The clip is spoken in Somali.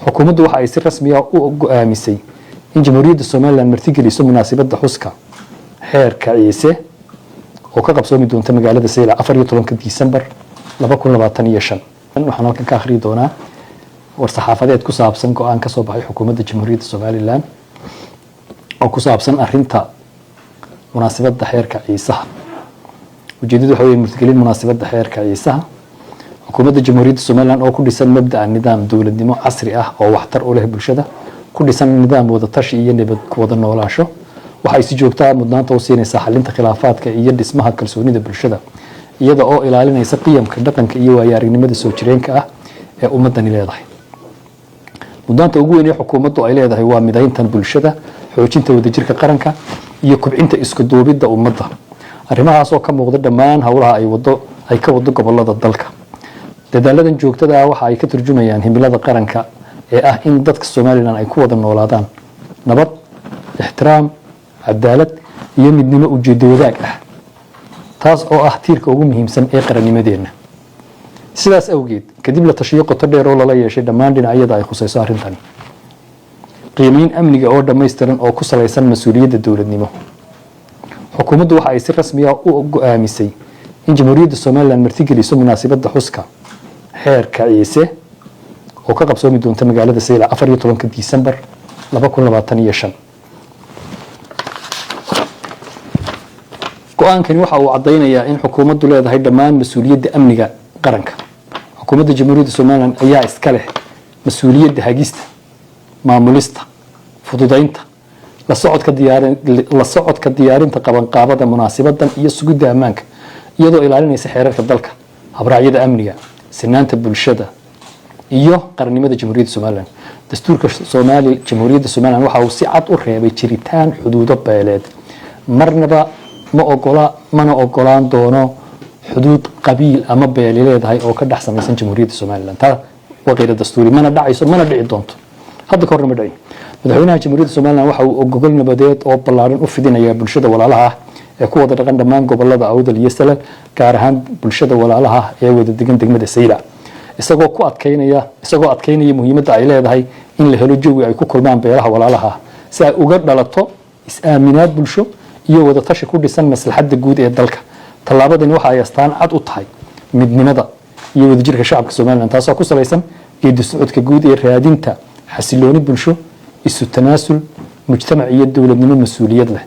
xukuumaddu waxa ay si rasmi ah u go'aamisay in jamhuuriyadda Soomaaliland martigeliso munaasabadda xuska xeerka ciise oo ka qabsoomi doonta magaalada Sayla 14 Disembar 2025 waxaan halkan ka akhri doonaa war saxaafadeed ku saabsan go'aan ka soo baxay xukuumadda jamhuuriyadda Soomaaliland oo ku saabsan arrinta munaasabadda xeerka ciisaha ujeedadu waxa weeye martigelin munaasabadda xeerka ciisaha xukuumadda jamhuuriyadda Soomaaliland oo ku dhisan mabda'a nidaam dawladnimo casri ah oo waxtar u leh bulshada ku dhisan nidaam wada tashi iyo nabad ku wada noolaansho waxay si joogto ah mudnaanta u siinaysaa xalinta khilaafaadka iyo dhismaha kalsoonida bulshada iyada oo ilaalinaysa qiyamka dhaqanka iyo waayo-aragnimada soo jireenka ah ee ummadani leedahay mudnaanta ugu weyn ee xukuumaddu ay leedahay waa midaynta bulshada xoojinta wadajirka qaranka iyo kubcinta isku duubidda ummadda arrimahaas oo ka muuqda dhammaan hawlaha ay ka wado gobolada dalka dadaaladan joogtada ah waxa ay ka turjumayaan himilada qaranka ee ah in dadka Soomaaliland ay ku wada noolaadaan nabad ixtiraam cadaalad iyo midnimo ujeedo wadaag ah taas oo ah tiirka ugu muhiimsan ee qarannimadeena sidaas awgeed kadib la tashiyo qoto dheer oo lala yeeshay dhammaan dhinacyada ay khusayso arrintan qiimeyn amniga oo dhameystiran oo ku saleysan mas'uuliyadda dawladnimo xukuumaddu waxa ay si rasmi ah u go'aamisay in jamhuuriyadda Soomaaliland martigeliso munaasabadda xuska xeerka ciise oo ka qabsoomi doonta magaalada Sayla 14 Disembar 2025 go'aankani waxa uu cadeynayaa in xukuumaddu leedahay dhammaan mas'uuliyadda amniga qaranka xukuumadda jamhuuriyadda Soomaaliland ayaa iska leh mas'uuliyadda hagista maamulista fududeynta la socodka diyaarinta qabanqaabada munaasabaddan iyo sugidda ammaanka iyadoo ilaalinaysa xeerarka dalka habraacyada amniga sinaanta bulshada iyo qarannimada jamhuuriyadda Soomaaliland dastuurka jamhuuriyadda Soomaaliland waxa uu si cad u reebay jiritaan xuduudo beeleed marnaba mana ogolaan doono xuduud qabiil ama beele leedahay oo ka dhex samaysan jamhuuriyadda Soomaaliland taa waa qeyr dastuuri mana dhacayso mana dhici doonto hadda ka horna ma dhicin madaxweynaha jamhuuriyadda Soomaaliland waxa uu gogol nabadeed oo ballaaran u fidinaya bulshada walaalaha ah ee ku wada dhaqan dhammaan gobolada Awdal iyo Salal gaar ahaan bulshada walaalaha ah ee wada degan degmada Sayla isagoo adkeynaya muhiimadda ay leedahay in la helo jawi ay ku kulmaan beelaha walaalaha si ay uga dhalato is-aaminaad bulsho iyo wada tashi ku dhisan maslaxadda guud ee dalka tallaabadani waxa ay astaan cad u tahay midnimada iyo wadajirka shacabka Soomaaliland taasoo ku saleysan geedi socodka guud ee raadinta xasilooni bulsho isu tanaasul mujtamac iyo dawladnimo mas'uuliyad leh